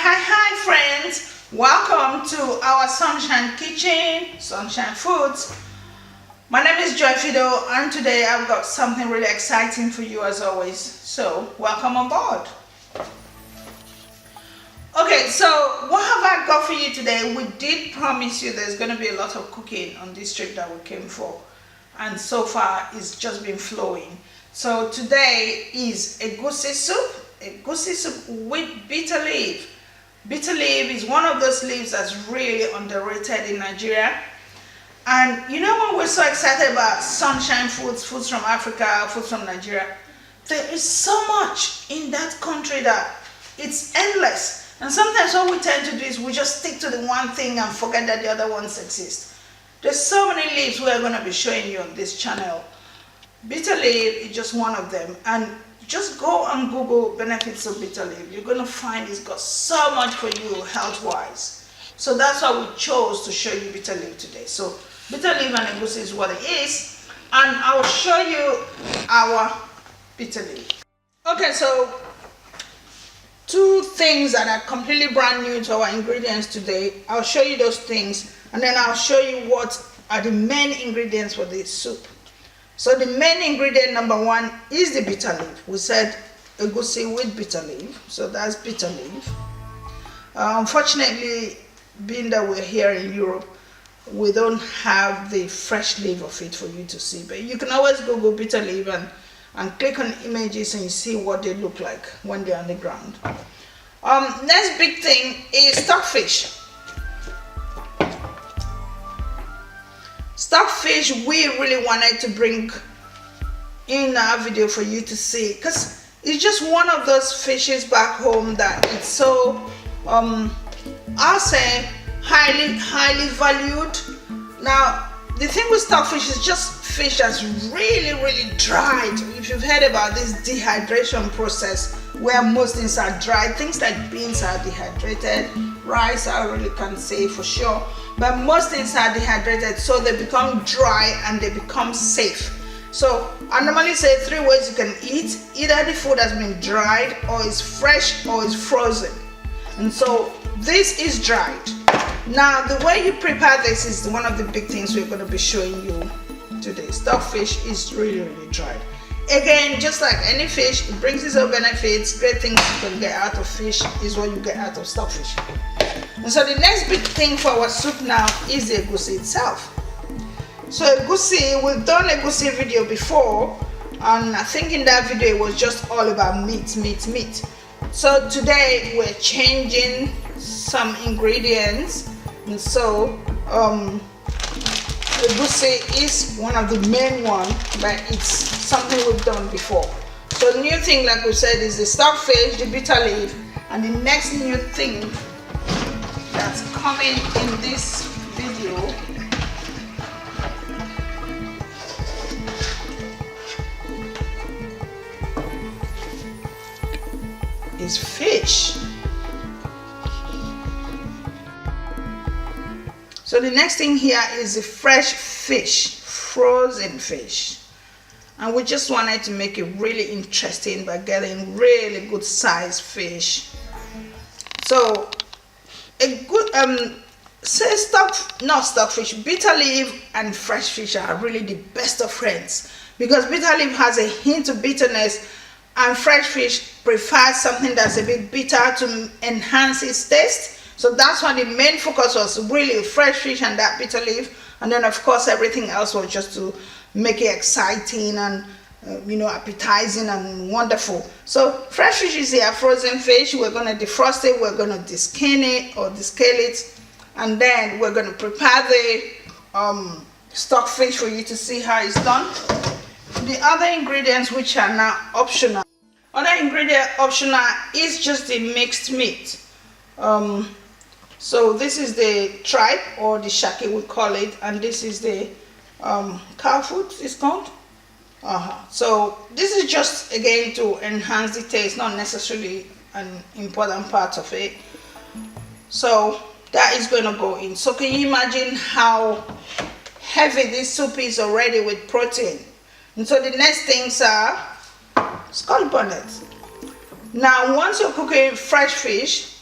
Hi friends, welcome to our Sunshine Kitchen, Sunshine Foods. My name is Joy Fido and today I've got something really exciting for you as always, so welcome on board. Okay, so what have I got for you today? We did promise you there's going to be a lot of cooking on this trip that we came for, and so far it's just been flowing. So today is egusi soup with bitter leaf. Bitter leaf is one of those leaves that's really underrated in Nigeria. And you know when we're so excited about sunshine foods, foods from Africa, foods from Nigeria, there is so much in that country that it's endless. And sometimes what we tend to do is we just stick to the one thing and forget that the other ones exist. There's so many leaves we're going to be showing you on this channel. Bitter leaf is just one of them, and just go and Google benefits of bitter leaf. You're going to find it's got so much for you health-wise. So that's why we chose to show you bitter leaf today. So bitter leaf and egusi is what it is, and I'll show you our bitter leaf. Okay, so two things that are completely brand new to our ingredients today. I'll show you those things, and then I'll show you what are the main ingredients for this soup. So the main ingredient number one is the bitter leaf. We said egusi with bitter leaf, so that's bitter leaf. Unfortunately, being that we're here in Europe, we don't have the fresh leaf of it for you to see, but you can always Google bitter leaf and click on images and you see what they look like when they're on the ground. Next big thing is stockfish. Stockfish we really wanted to bring in our video for you to see, because it's just one of those fishes back home that it's so I'll say highly valued. Now the thing with stockfish is just fish that's really dried. If you've heard about this dehydration process where most things are dried, things like beans are dehydrated, rice I really can't say for sure, but most things are dehydrated, so they become dry and they become safe. So I normally say 3 ways you can eat: either the food has been dried, or is fresh, or is frozen. And so this is dried. Now the way you prepare this is one of the big things we're going to be showing you today. Stockfish is really dried. Again, just like any fish, it brings its own benefits. Great things you can get out of fish is what you get out of stockfish. And so the next big thing for our soup now is the egusi itself. So egusi, we've done egusi video before, and I think in that video it was just all about meat. So today we're changing some ingredients, and so egusi is one of the main ones, but it's something we've done before. So the new thing, like we said, is the stockfish, the bitter leaf, and the next new thing that's coming in this video is fish. So the next thing here is the fresh fish, frozen fish. And we just wanted to make it really interesting by getting really good sized fish. So a good stockfish, bitter leaf and fresh fish are really the best of friends, because bitter leaf has a hint of bitterness and fresh fish prefers something that's a bit bitter to enhance its taste. So that's why the main focus was really fresh fish and that bitter leaf, and then of course everything else was just to make it exciting and appetizing and wonderful. So fresh fish is here, frozen fish. We're going to defrost it, we're going to deskin it or descale it, and then we're going to prepare the stockfish for you to see how it's done. The other ingredients, which are now optional, is just the mixed meat. So this is the tripe, or the shaki we call it, and this is the cow foot it's called. So this is just again to enhance the taste, not necessarily an important part of it. So that is going to go in. So can you imagine how heavy this soup is already with protein? And so the next things are scallop on it. Now once you're cooking fresh fish,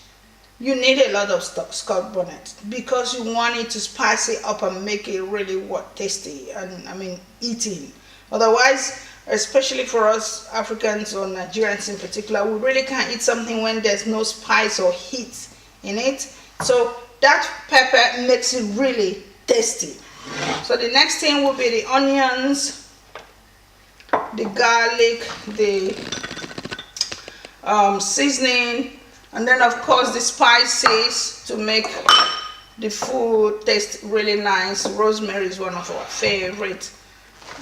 you need a lot of scotch bonnet because you want it to spice it up and make it really tasty and I mean eating. Otherwise, especially for us Africans or Nigerians in particular, we really can't eat something when there's no spice or heat in it. So that pepper makes it really tasty. So the next thing will be the onions, the garlic, the seasoning, and then of course the spices to make the food taste really nice. Rosemary is one of our favorites,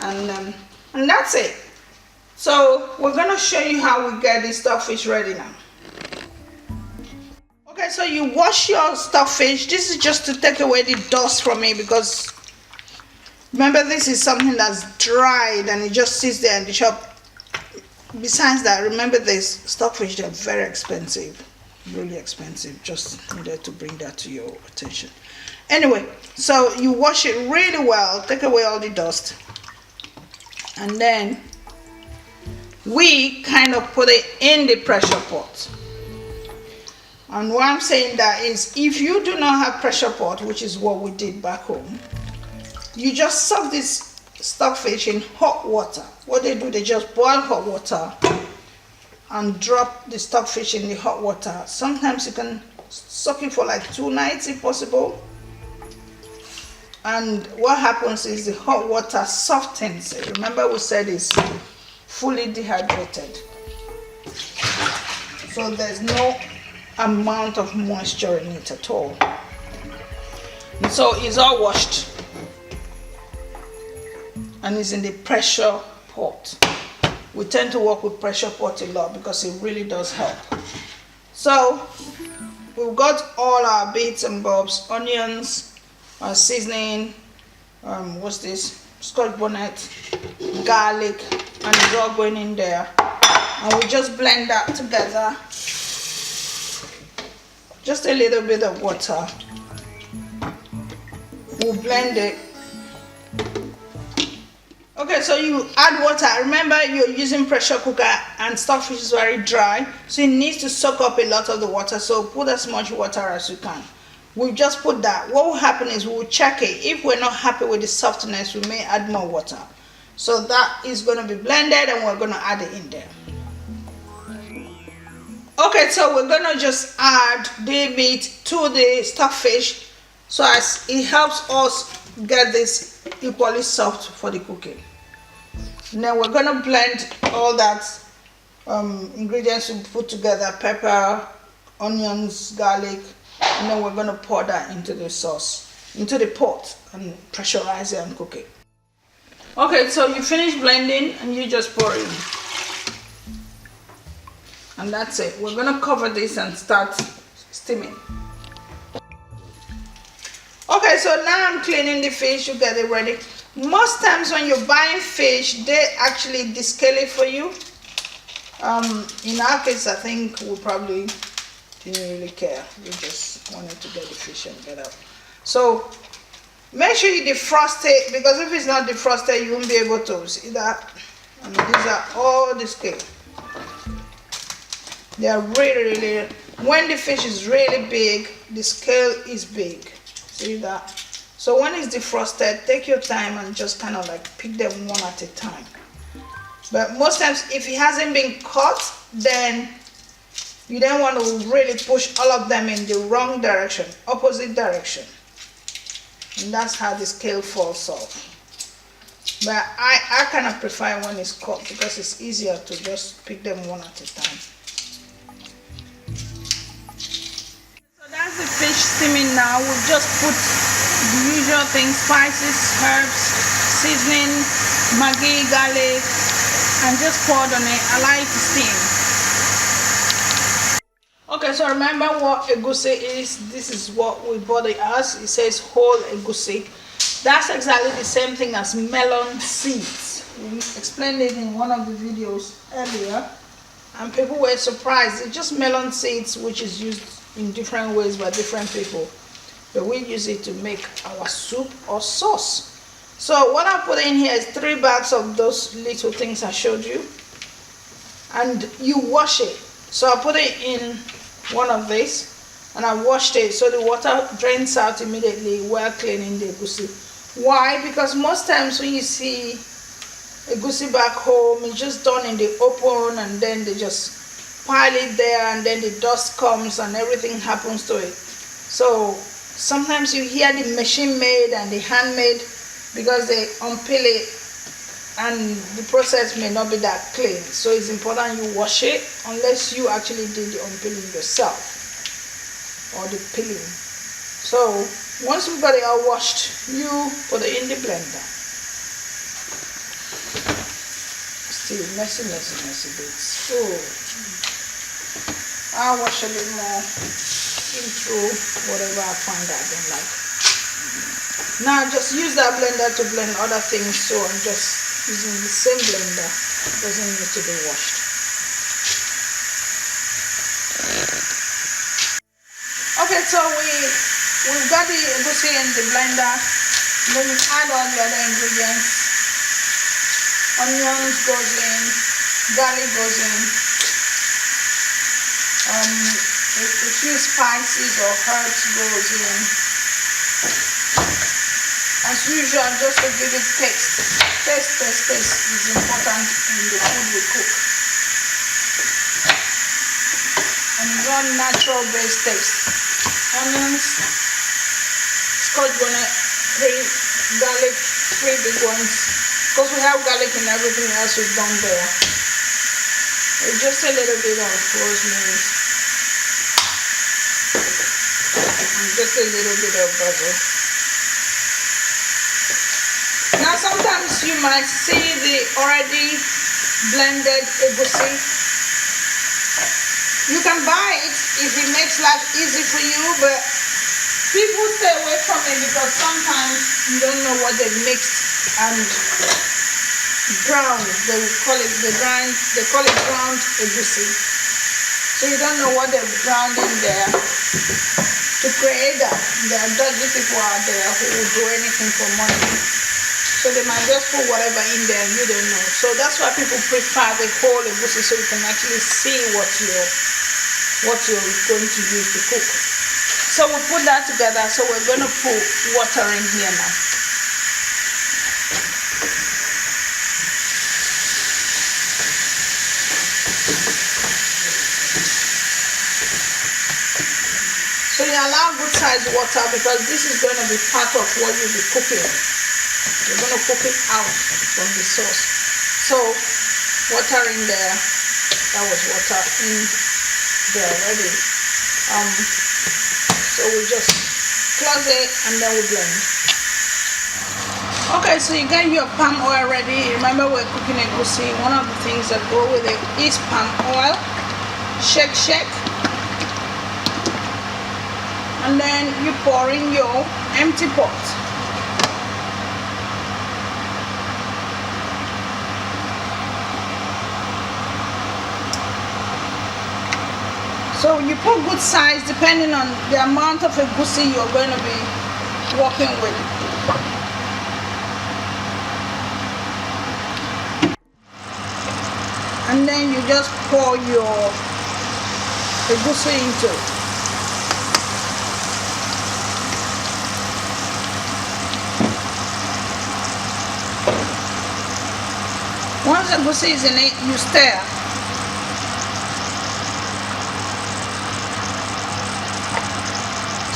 and that's it. So we're gonna show you how we get the stockfish ready now. Okay, so you wash your stockfish. This is just to take away the dust from it because remember this is something that's dried and it just sits there in the shop. Besides that, remember this stockfish, they're very expensive, really expensive. Just needed to bring that to your attention. Anyway, so you wash it really well, take away all the dust, and then we kind of put it in the pressure pot. And why I'm saying that is if you do not have pressure pot, which is what we did back home, you just soak this stockfish in hot water. What they do, they just boil hot water and drop the stockfish in the hot water. Sometimes you can soak it for like 2 nights if possible. And what happens is the hot water softens it. Remember we said it's fully dehydrated. So there's no amount of moisture in it at all. And so it's all washed. And it's in the pressure pot. We tend to work with pressure pot a lot because it really does help. So we've got all our bits and bobs, onions, seasoning, what's this, scotch bonnet, garlic, and it's all going in there. And we just blend that together. Just a little bit of water. We'll blend it. Okay, so you add water. Remember, you're using pressure cooker and stockfish is very dry, so it needs to soak up a lot of the water. So put as much water as you can. We've just put that. What will happen is we'll check it. If we're not happy with the softness, we may add more water. So that is going to be blended and we're going to add it in there. Okay, so we're going to just add the meat to the stockfish so as it helps us get this equally soft for the cooking. And then we're going to blend all that ingredients we put together, pepper, onions, garlic, and then we're going to pour that into the sauce, into the pot, and pressurize it and cook it. Okay, so you finish blending and you just pour it in. And that's it. We're going to cover this and start steaming. Okay, so now I'm cleaning the fish. You get it ready. Most times when you're buying fish, they actually descale it for you. In our case, I think we probably didn't really care. We just wanted to get the fish and get out. So make sure you defrost it, because if it's not defrosted, you won't be able to see that. And these are all the scale. They are really, when the fish is really big, the scale is big. See that? So when it's defrosted, take your time and just kind of like pick them one at a time. But most times, if it hasn't been cut, then you don't want to really push all of them in the wrong direction, opposite direction. And that's how the scale falls off. But I kind of prefer when it's cut because it's easier to just pick them one at a time. That's the fish steaming now. We've just put the usual things, spices, herbs, seasoning, maggi, garlic, and just poured on it. Allow it to steam. Okay, so remember what egusi is. This is what we bought it as. It says whole egusi. That's exactly the same thing as melon seeds. We explained it in one of the videos earlier, and people were surprised. It's just melon seeds, which is used in different ways by different people, but we use it to make our soup or sauce. So what I put in here is 3 bags of those little things I showed you, and you wash it. So I put it in one of these, and I washed it so the water drains out immediately while cleaning the egusi. Why? Because most times when you see egusi back home, it's just done in the open, and then they just pile it there, and then the dust comes and everything happens to it. So sometimes you hear the machine made and the handmade because they unpeel it, and the process may not be that clean. So it's important you wash it unless you actually did the unpeeling yourself or the peeling. So once you've got it all washed, you put it in the blender. Still messy bits. Oh, I'll wash a bit more into whatever I find that I don't like. Now just use that blender to blend other things, so I'm just using the same blender. It doesn't need to be washed. Okay, so we've got the egusi in the blender. Then we add all the other ingredients. Onions goes in, garlic goes in, a few spices or herbs goes in. As usual, just to give it taste. Taste is important in the food we cook. And run natural based taste. Onions, scotch bonnet, 3 garlic, 3 big ones. Because we have garlic in everything else we've done there. With just a little bit of rosemary. And just a little bit of basil. Now sometimes you might see the already blended egusi. You can buy it if it makes life easy for you, but people stay away from it because sometimes you don't know what they've mixed and ground. They call it ground egusi. So you don't know what they've ground in there to create that. There are dodgy people out there who will do anything for money. So they might just put whatever in there and you don't know. So that's why people prefer the whole egusi, so you can actually see what you're going to use to cook. So we put that together. So we're going to put water in here now. So you allow good size water because this is going to be part of what you'll be cooking. You're going to cook it out from the sauce. So water in there. That was water in there already. So we just close it and then we blend. Okay, so you got your palm oil ready. Remember, we're cooking egusi. One of the things that go with it is palm oil. Shake. And then you pour in your empty pot. So you put good size depending on the amount of egusi you're going to be working with. And then you just pour your egusi into it. Once the egusi is in it, you stir.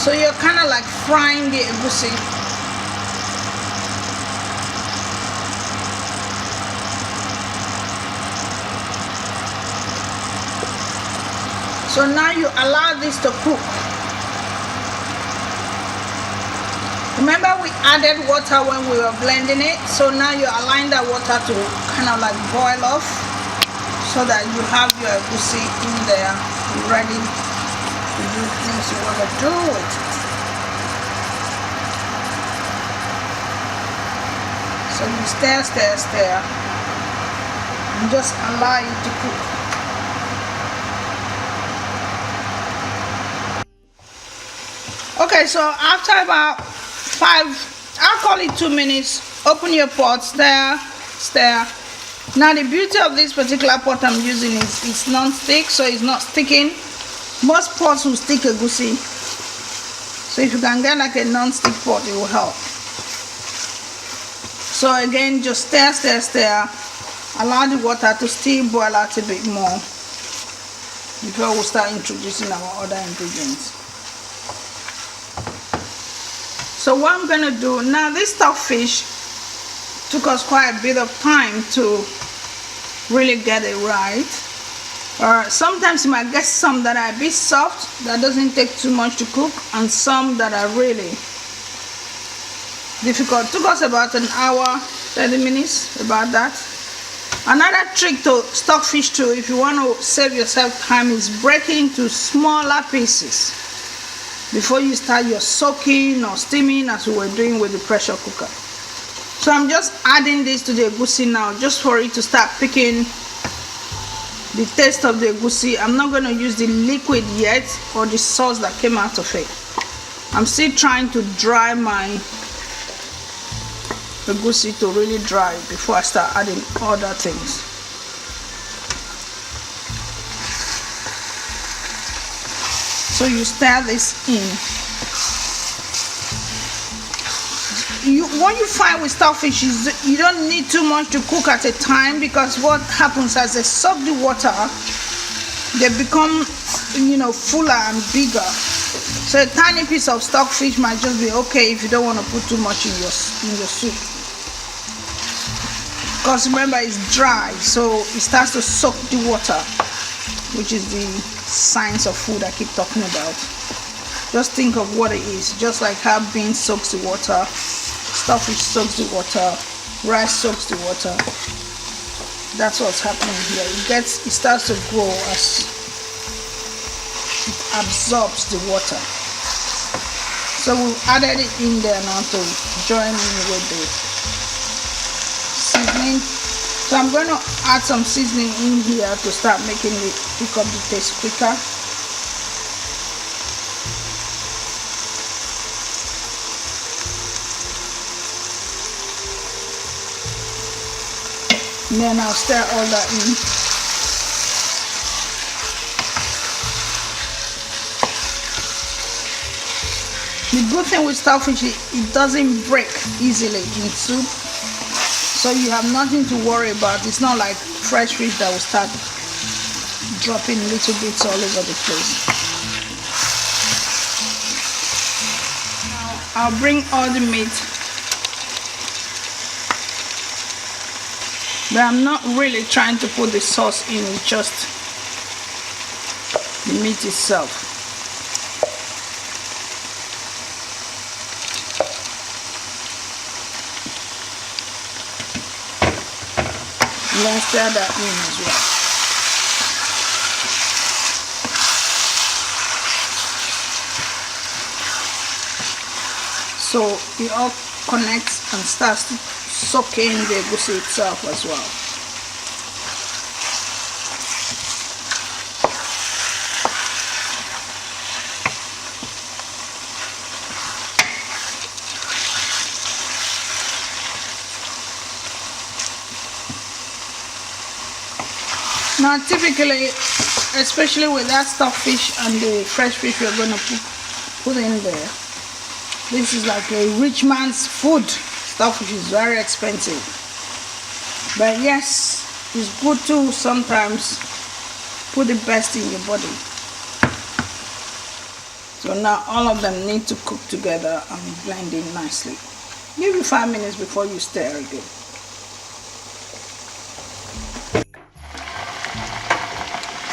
So you're kind of like frying the egusi. So now you allow this to cook. Remember, we added water when we were blending it, so now you align that water to kind of like boil off so that you have your egusi in there ready to do things you want to do with it. So you stir and just allow it to cook. Okay, so after about 5, I'll call it 2 minutes, open your pot, stir. Now the beauty of this particular pot I'm using is it's non-stick, so it's not sticking. Most pots will stick egusi, So if you can get like a non-stick pot, it will help. So again, just stir, stir, stir. Allow the water to still boil out a bit more before we start introducing our other ingredients. So what I'm gonna do now, this stockfish took us quite a bit of time to really get it right. Sometimes you might get some that are a bit soft, that doesn't take too much to cook, and some that are really difficult. Took us about an hour, 30 minutes, about that. Another trick to stockfish too, if you want to save yourself time, is breaking into smaller pieces before you start your soaking or steaming, as we were doing with the pressure cooker. So I'm just adding this to the egusi now, just for it to start picking the taste of the egusi. I'm not going to use the liquid yet, or the sauce that came out of it. I'm still trying to dry my egusi to really dry before I start adding other things. So you stir this in. What you find with stockfish is you don't need too much to cook at a time, because what happens as they soak the water, they become, you know, fuller and bigger. So a tiny piece of stockfish might just be okay if you don't want to put too much in your soup. Because remember, it's dry, so it starts to soak the water, which is the science of food I keep talking about. Just think of what it is. Just like how beans soaks the water, stockfish soaks the water, rice soaks the water. That's what's happening here. It starts to grow as it absorbs the water. So we've added it in there now to join in with the seasoning. So I'm going to add some seasoning in here to start making it pick up the taste quicker. And then I'll stir all that in. The good thing with stockfish is it doesn't break easily in soup, so you have nothing to worry about. It's not like fresh fish that will start dropping little bits all over the place. Now I'll bring all the meat, but I'm not really trying to put the sauce in, with just the meat itself. And then stir that in as well. So it all connects and starts to soak in the egusi itself as well. Now typically, especially with that stockfish and the fresh fish we're going to put in there, this is like a rich man's food. Stockfish is very expensive, but yes, it's good to sometimes put the best in your body. So now all of them need to cook together and blend in nicely. Give it 5 minutes before you stir again.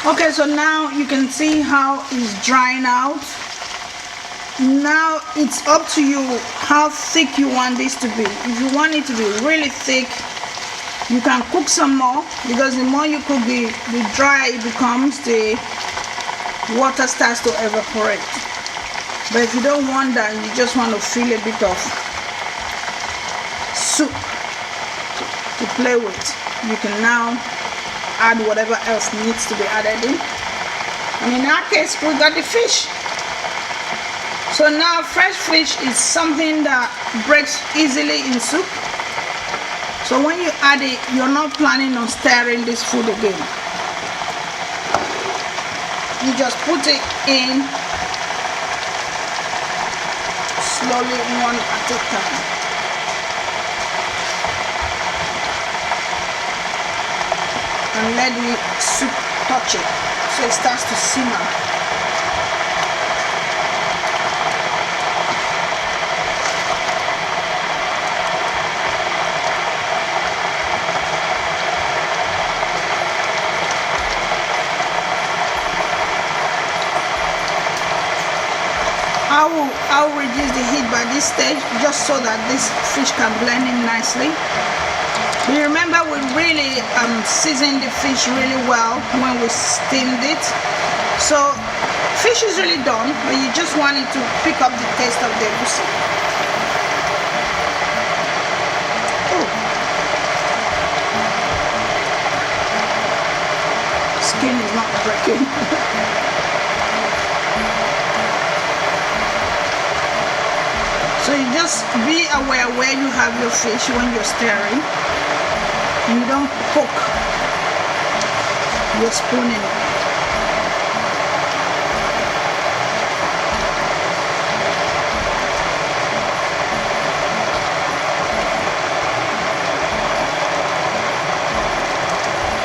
Okay, so now you can see how it's drying out. Now it's up to you how thick you want this to be. If you want it to be really thick, you can cook some more, because the more you cook, the drier it becomes, the water starts to evaporate. But if you don't want that, you just want to feel a bit of soup to play with, you can now add whatever else needs to be added in. And in our case, we got the fish. So now fresh fish is something that breaks easily in soup. So when you add it, you're not planning on stirring this food again. You just put it in slowly, one at a time. And let the soup touch it so it starts to simmer. I will reduce the heat by this stage just so that this fish can blend in nicely. You remember we really seasoned the fish really well when we steamed it. So fish is really done, but you just want it to pick up the taste of the egusi. Oh. Skin is not breaking. So you just be aware where you have your fish when you're stirring. You don't poke your spoon in it.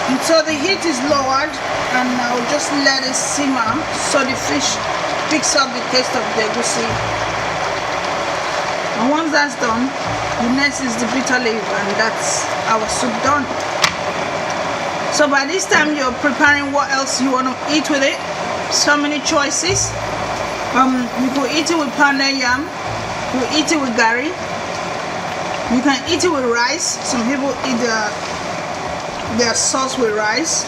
And so the heat is lowered, and I'll just let it simmer so the fish picks up the taste of the egusi. And once that's done, the next is the bitter leaf, and that's our soup done. So by this time you're preparing what else you want to eat with it. So many choices. You could eat it with pounded yam, you could eat it with gari, you can eat it with rice. Some people eat their sauce with rice.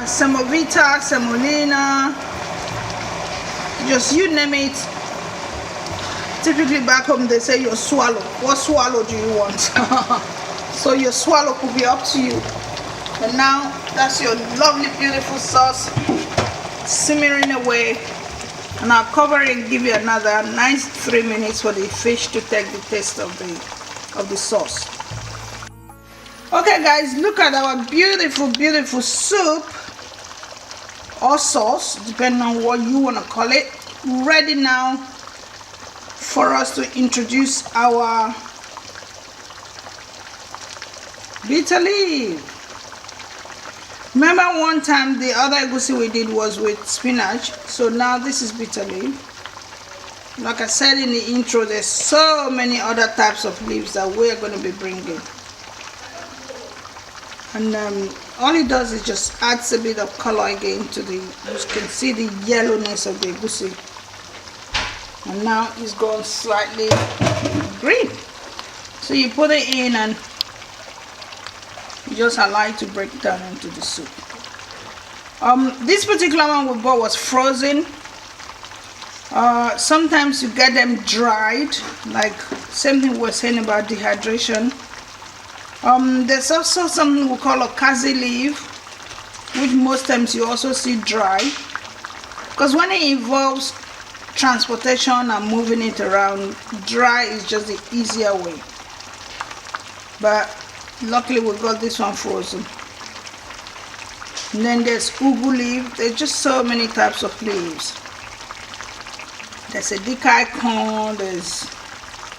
Semovita, semolina, just you name it. Typically back home they say your swallow. What swallow do you want? So your swallow could be up to you. But now that's your lovely beautiful sauce simmering away, and I'll cover it and give you another nice 3 minutes for the fish to take the taste of the sauce. Okay guys, look at our beautiful soup or sauce, depending on what you want to call it, ready now for us to introduce our bitter leaf. Remember one time the other egusi we did was with spinach, so now this is bitter leaf. Like I said in the intro, there's so many other types of leaves that we're going to be bringing, and all it does is just adds a bit of color again to the, you can see the yellowness of the egusi. And now it's gone slightly green. So you put it in and you just allow it to break down into the soup. This particular one we bought was frozen. Sometimes you get them dried, like same thing we're saying about dehydration. There's also something we call a kazi leaf, which most times you also see dry, because when it involves transportation and moving it around, dry is just the easier way. But luckily we got this one frozen. And then there's ugu leaf. There's just so many types of leaves. There's a dikai corn,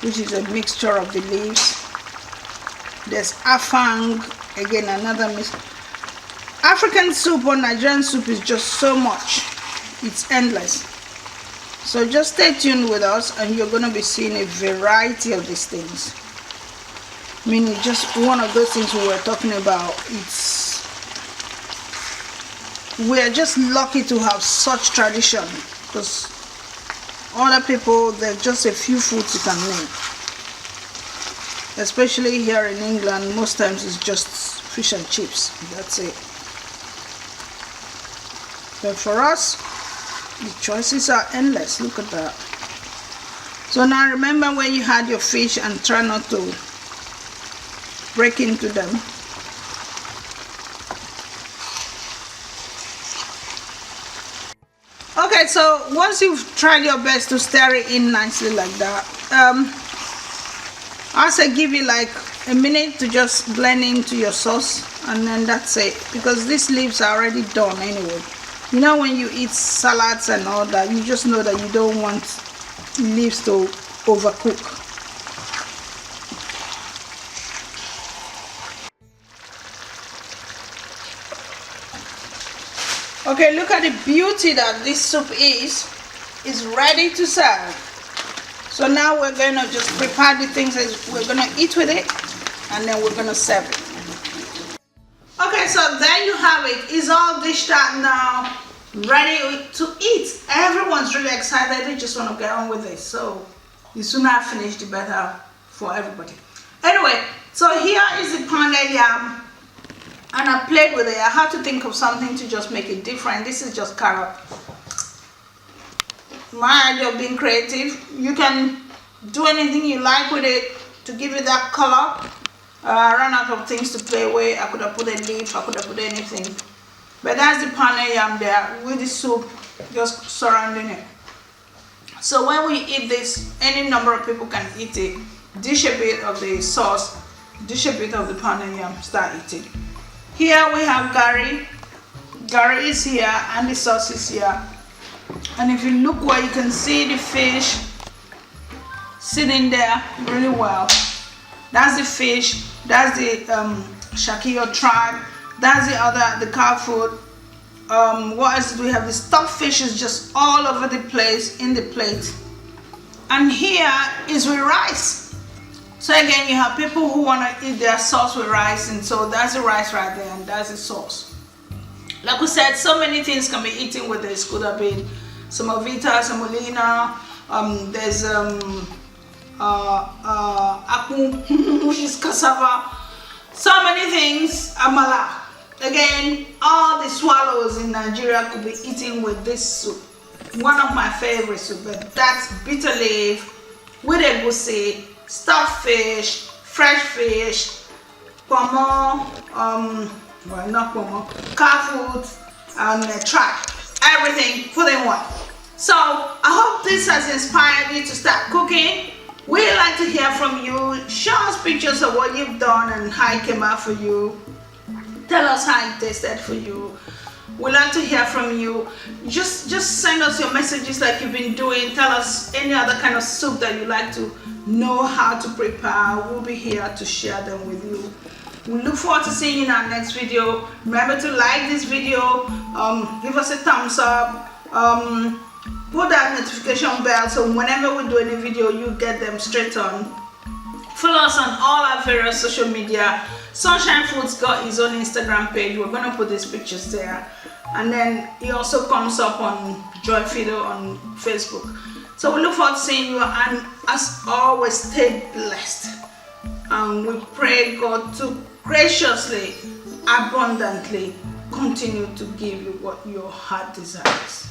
which is a mixture of the leaves. There's afang, again another mix. African soup or Nigerian soup is just so much, it's endless. So just stay tuned with us and you're going to be seeing a variety of these things. I mean, it's just one of those things we were talking about. We are just lucky to have such tradition, because other people, there's just a few foods you can name. Especially here in England, most times it's just fish and chips. That's it. But for us, the choices are endless. Look at that. So now remember where you had your fish and try not to break into them. Okay, so once you've tried your best to stir it in nicely like that, I say give it like a minute to just blend into your sauce, and then that's it, because these leaves are already done anyway. You know, when you eat salads and all that, you just know that you don't want leaves to overcook. Okay, look at the beauty that this soup is. It's ready to serve. So now we're going to just prepare the things that we're going to eat with it, and then we're going to serve it. Okay, so there you have it. It's all dished out now, ready to eat. Everyone's really excited. They just want to get on with it. So the sooner I finish, the better for everybody. Anyway, so here is the pounded yam, and I played with it. I had to think of something to just make it different. This is just carrot. My idea of being creative. You can do anything you like with it to give it that color. I ran out of things to play with. I could have put a leaf, I could have put anything. But that's the pounded yam there with the soup just surrounding it. So when we eat this, any number of people can eat it. Dish a bit of the sauce, dish a bit of the pounded yam, start eating. Here we have Gary. Gary is here and the sauce is here. And if you look where you can see the fish sitting there really well. That's the fish, that's the shakio tribe, that's the cow food. What else do we have? The stuffed fish is just all over the place in the plate. And here is with rice. So again, you have people who want to eat their sauce with rice, and so that's the rice right there, and that's the sauce. Like we said, so many things can be eaten with this. Could have been semovita, semolina, there's akpu, which is cassava, so many things, amala. Again, all the swallows in Nigeria could be eaten with this soup. One of my favorite soup, but that's bitter leaf with egusi, stuffed fish, fresh fish, pomo, well, not pomo, cow food, and tripe. Everything put in one. So I hope this has inspired you to start cooking. We'd like to hear from you. Show us pictures of what you've done and how it came out for you. Tell us how it tasted for you. We'd like to hear from you. Just send us your messages like you've been doing. Tell us any other kind of soup that you like to know how to prepare. We'll be here to share them with you. We look forward to seeing you in our next video. Remember to like this video, give us a thumbs up, put that notification bell so whenever we do any video, you get them straight on. Follow us on all our various social media. Sunshine Foods got his own Instagram page. We're going to put these pictures there. And then he also comes up on Joy Fido on Facebook. So we look forward to seeing you, and as always, stay blessed. And we pray God to graciously, abundantly continue to give you what your heart desires.